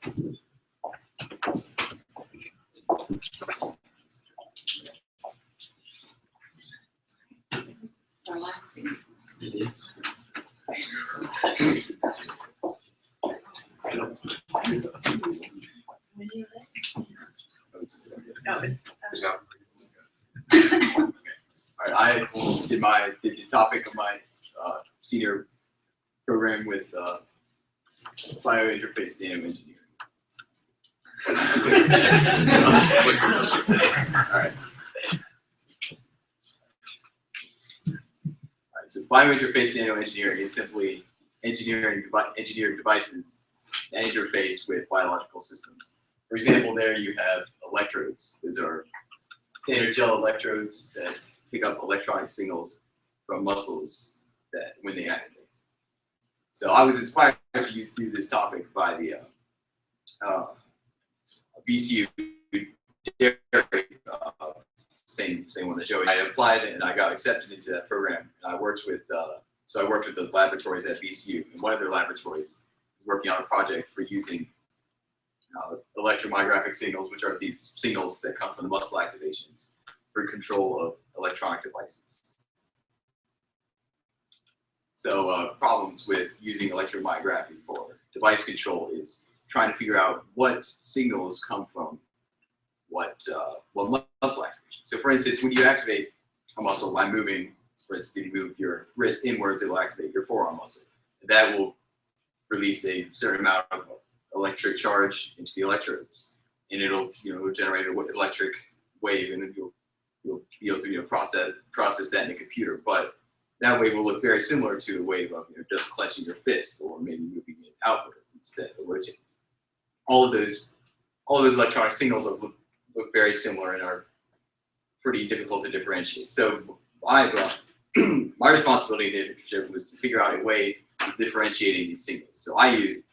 All right, I did the topic of my senior program with biointerface nanoengineering. All right. So biointerface nanoengineering is simply engineering devices that interface with biological systems. For example, there you have electrodes. Those are standard gel electrodes that pick up electronic signals from muscles that when they activate. So I was inspired to do this topic by the VCU same one that Joey. I applied and I got accepted into that program. And I worked with I worked with the laboratories at VCU, and one of their laboratories was working on a project for using electromyographic signals, which are these signals that come from the muscle activations, for control of electronic devices. So problems with using electromyography for device control is trying to figure out what signals come from what muscle activation. So for instance, when you activate a muscle by moving, for instance, if you move your wrist inwards, it will activate your forearm muscle. That will release a certain amount of electric charge into the electrodes, and it'll generate an electric wave, and then you'll be able to process that in a computer. But that wave will look very similar to a wave of just clenching your fist, or maybe moving it outward instead of rotating. All of those electronic signals look very similar and are pretty difficult to differentiate. So my responsibility in the internship was to figure out a way of differentiating these signals. So I used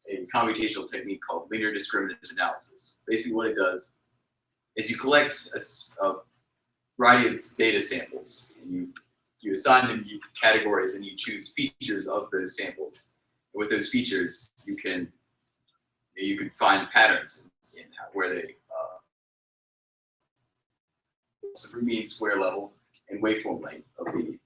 a computational technique called linear discriminant analysis. Basically what it does is you collect a variety of data samples, and you assign them categories, and you choose features of those samples. And with those features, you can find patterns in where they so for mean square level and waveform length of the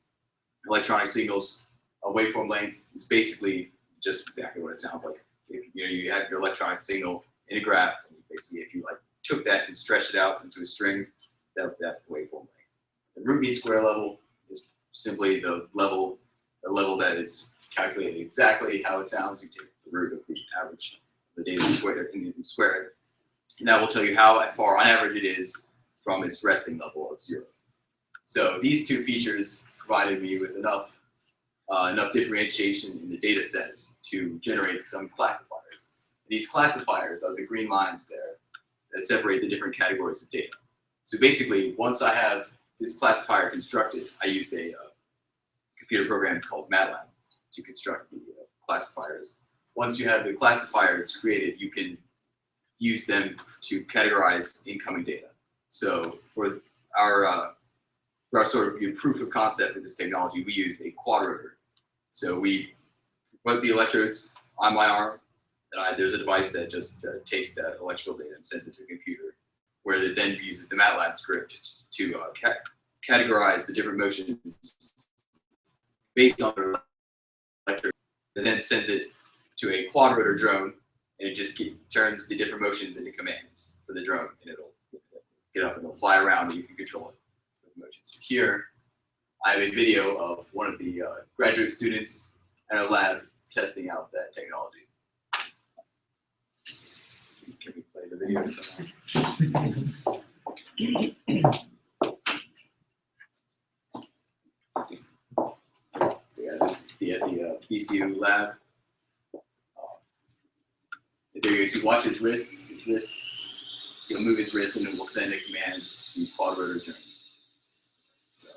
electronic signals. A waveform length is basically just exactly what it sounds like. If you have your electronic signal in a graph, and basically if you took that and stretched it out into a string, that's the waveform length. The root mean square level is simply the level that is calculated exactly how it sounds. You take the root of the average of the data squared, and you square it, and that will tell you how far on average it is from its resting level of 0. So these two features provided me with enough differentiation in the data sets to generate some classifiers. These classifiers are the green lines there that separate the different categories of data. So basically, once I have this classifier constructed, I used a computer program called MATLAB to construct the classifiers. Once you have the classifiers created, you can use them to categorize incoming data. So for our sort of proof of concept of this technology, we used a quadrotor. So we put the electrodes on my arm, and there's a device that just takes that electrical data and sends it to a computer, where it then uses the MATLAB script to categorize the different motions based on the electrode, and then sends it to a quadrotor drone, and it just turns the different motions into commands for the drone, and it'll get up and it'll fly around, and you can control it with motions. Here, I have a video of one of the graduate students at our lab testing out that technology. Can we play the video somehow? So yeah, this is the VCU lab. There you go. So watch his wrist. He'll move his wrist, and it will send a command to quadrotor drone. So.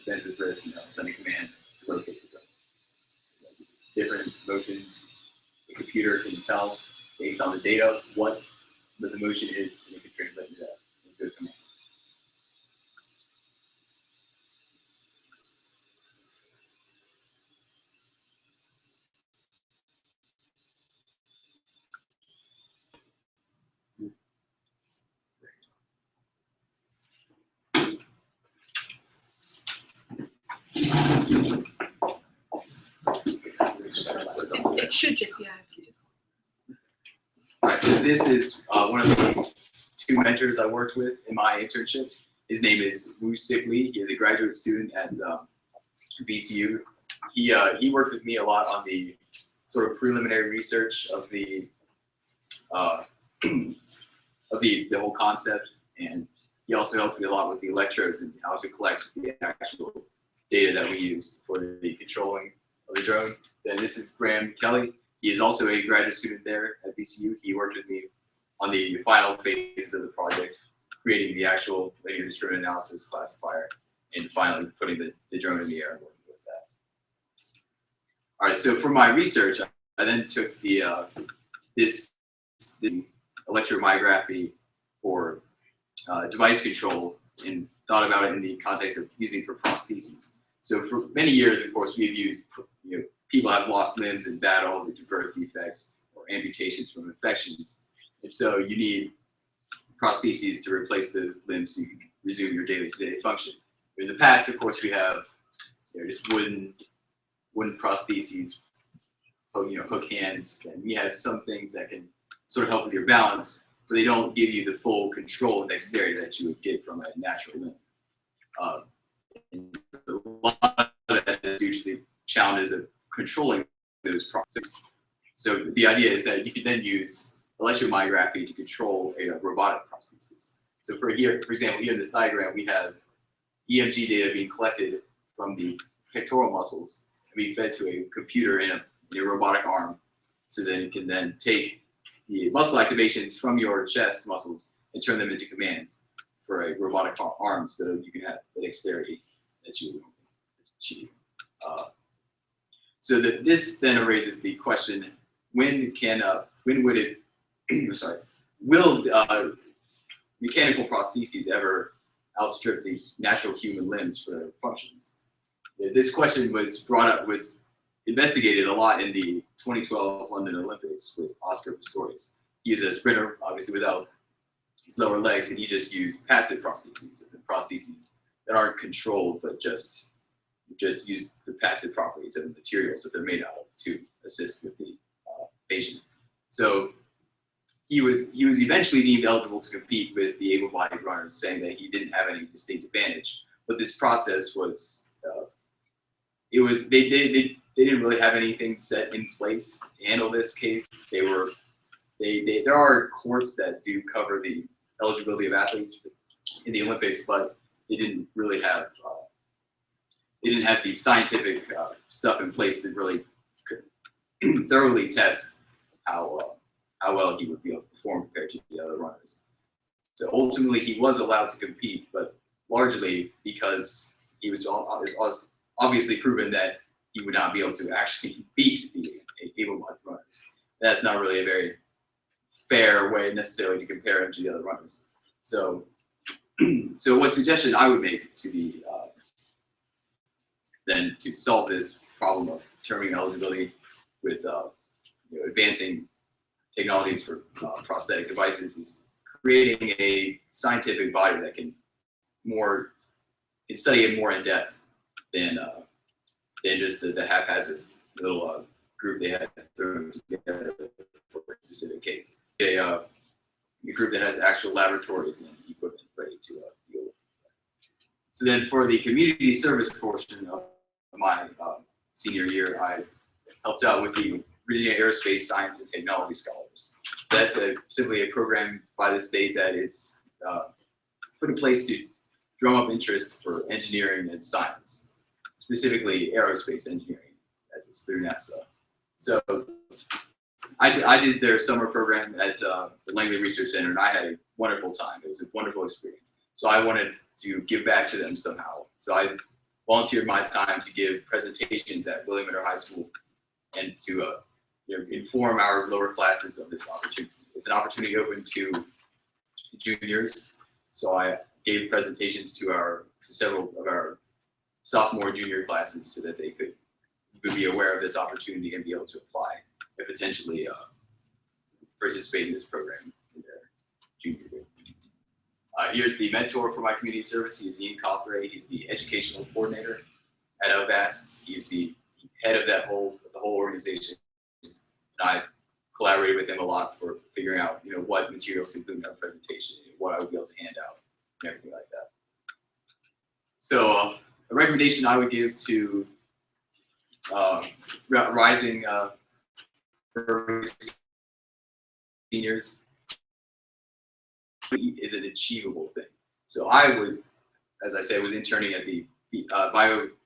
Bend his wrist, and send a command to rotate the drone. Different motions, the computer can tell based on the data what the motion is, and it can translate that into a command. should just, yeah, if you just. All right, so this is one of the two mentors I worked with in my internship. His name is Woo Sik Lee. He is a graduate student at VCU. He worked with me a lot on the sort of preliminary research of the the whole concept, and he also helped me a lot with the electrodes and how to collect the actual data that we used for the controlling of the drone. Then this is Graham Kelly. He is also a graduate student there at VCU. He worked with me on the final phases of the project, creating the actual linear discriminant analysis classifier, and finally putting the drone in the air and working with that. All right, so for my research, I then took the electromyography for device control and thought about it in the context of using for prostheses. So for many years, of course, we've used, people have lost limbs in battle due to birth defects or amputations from infections. And so you need prostheses to replace those limbs so you can resume your day-to-day function. In the past, of course, we have just wooden prostheses, hook hands, and we have some things that can sort of help with your balance, but they don't give you the full control and dexterity that you would get from a natural limb. And a lot of that is due to the challenges of controlling those processes. So the idea is that you could then use electromyography to control a robotic prosthesis. So for example, here in this diagram, we have EMG data being collected from the pectoral muscles and being fed to a computer in a robotic arm. So then it can then take the muscle activations from your chest muscles and turn them into commands for a robotic arm so that you can have the dexterity that you achieve. So that this then raises the question: when would it? Will mechanical prostheses ever outstrip the natural human limbs for their functions? This question was investigated a lot in the 2012 London Olympics with Oscar Pistorius. He is a sprinter, obviously without his lower legs, and he just used passive prostheses, prostheses that aren't controlled, but just use the passive properties of the materials that they're made out of to assist with the patient. So he was eventually deemed eligible to compete with the able-bodied runners, saying that he didn't have any distinct advantage. But this process was, they didn't really have anything set in place to handle this case. There are courts that do cover the eligibility of athletes in the Olympics, but they didn't really have the scientific stuff in place to really thoroughly test how well he would be able to perform compared to the other runners. So ultimately, he was allowed to compete, but largely because he was obviously proven that he would not be able to actually beat the able-bodied runners. That's not really a very fair way necessarily to compare him to the other runners. So, what suggestion I would make to the then to solve this problem of determining eligibility with advancing technologies for prosthetic devices is creating a scientific body that can study it more in depth than just the haphazard little group they had thrown together for a specific case. A group that has actual laboratories and equipment ready to deal with. So then for the community service portion of my senior year, I helped out with the Virginia Aerospace Science and Technology Scholars. That's simply a program by the state that is put in place to drum up interest for engineering and science, specifically aerospace engineering, as it's through NASA. So I did their summer program at the Langley Research Center, and I had a wonderful time. It was a wonderful experience. So I wanted to give back to them somehow. So I volunteered my time to give presentations at William Miller High School and to inform our lower classes of this opportunity. It's an opportunity open to juniors. So I gave presentations to several of our sophomore, junior classes so that they could be aware of this opportunity and be able to apply and potentially participate in this program in their junior year. Here's the mentor for my community service. He is Ian Cothray. He's the educational coordinator at VAST. He's the head of the whole organization. I collaborated with him a lot for figuring out, what materials to include in our presentation, what I would be able to hand out, and everything like that. So a recommendation I would give to rising seniors is an achievable thing. So I was, as I said, was interning at the Biointerface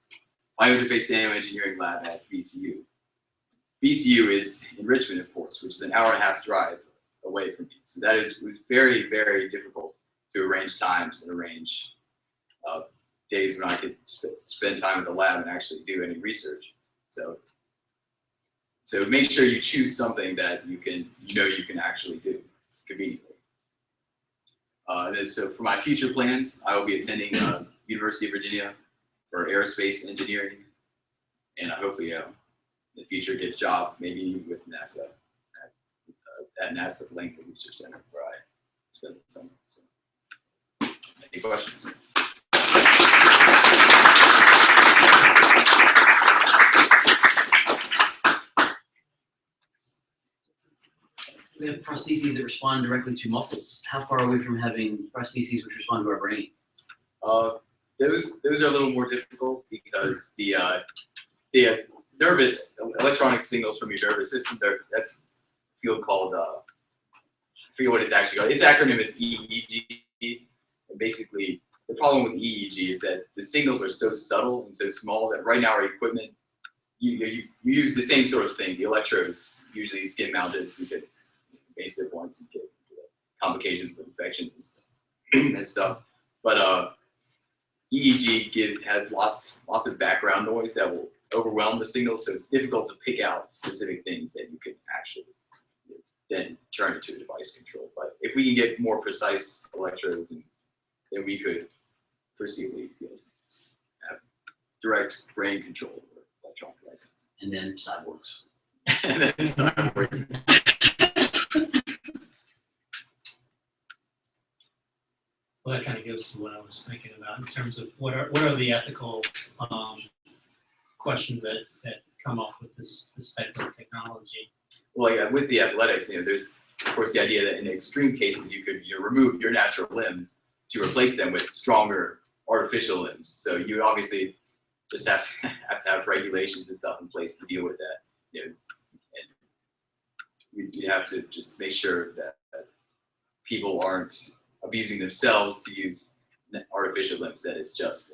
Nanoengineering Lab at VCU. VCU is in Richmond, of course, which is an hour-and-a-half drive away from me. So that was very, very difficult to arrange times and arrange days when I could spend time at the lab and actually do any research. So make sure you choose something that you can actually do conveniently. So for my future plans, I will be attending University of Virginia for aerospace engineering, and hopefully in the future get a job maybe with NASA at NASA Lincoln Research Center where I spend the summer. So, any questions? We have prostheses that respond directly to muscles. How far are we from having prostheses which respond to our brain? Those are a little more difficult because the nervous electronic signals from your nervous system, that's a field called, I forget what it's actually called. Its acronym is EEG. And basically, the problem with EEG is that the signals are so subtle and so small that right now our equipment, you use the same sort of thing. The electrodes usually skin mounted because invasive ones, you get complications with infections and stuff. But EEG has lots of background noise that will overwhelm the signal, so it's difficult to pick out specific things that you can actually then turn into a device control. But if we can get more precise electrodes, then we could foreseeably have direct brain control over electronic devices. And then cyborgs. And then cyborgs. Well, that kind of goes to what I was thinking about in terms of what are the ethical questions that come up with this type of technology. Well, yeah, with the athletics, there's of course the idea that in extreme cases you could remove your natural limbs to replace them with stronger artificial limbs. So you obviously just have to have regulations and stuff in place to deal with that. And you have to just make sure that people aren't abusing themselves to use artificial limbs. That is just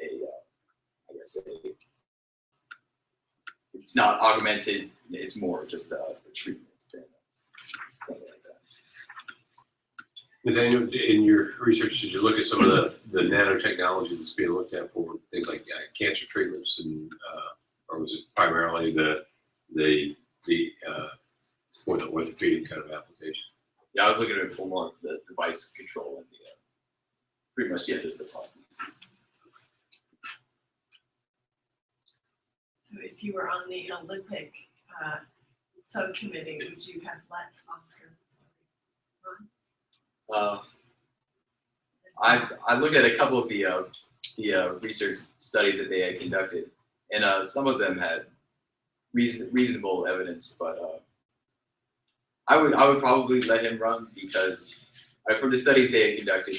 it's not augmented. It's more just a treatment. Something like that. Nathaniel, in your research, did you look at some of the nanotechnology that's being looked at for things like cancer treatments, and or was it primarily the more the orthopedic kind of application? Yeah, I was looking at it for more of the device control and pretty much just the prostheses. So if you were on the Olympic subcommittee, would you have let Oscar run? I looked at a couple of the research studies that they had conducted, and some of them had reasonable evidence, but I would probably let him run because for the studies they had conducted,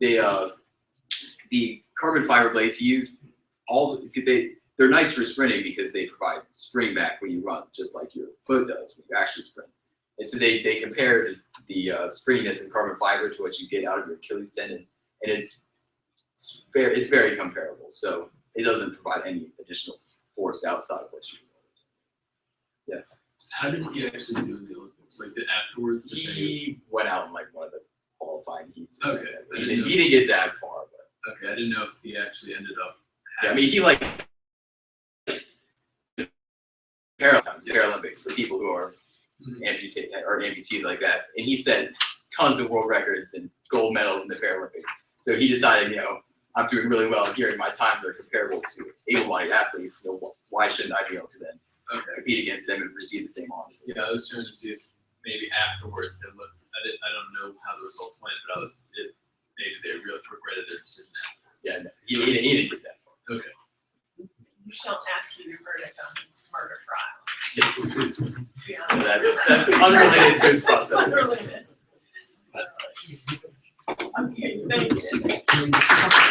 the carbon fiber blades he used, they're nice for sprinting because they provide spring back when you run, just like your foot does when you actually sprint. And so they compared the springiness in carbon fiber to what you get out of your Achilles tendon, and it's very comparable. So it doesn't provide any additional force outside of what you do. Yes. How did he actually do in the Olympics? Like afterwards? He went out in like one of the qualifying heats. Okay. He didn't get that far, but okay, I didn't know if he actually ended up. Yeah, I mean, he like Paralympics for people who are amputees like that, and he set tons of world records and gold medals in the Paralympics. So he decided, I'm doing really well here, and my times are comparable to able-bodied athletes. So why shouldn't I be able to then compete against them and receive the same honors? Yeah, I was trying to see if maybe afterwards they looked. I don't know how the results went, but if maybe they really regretted their decision afterwards. Yeah, no, he didn't get that far. Okay. Michelle asked you your verdict on his murder trial. Yeah. That's unrelated to his That's process. unrelated. Okay, thank you.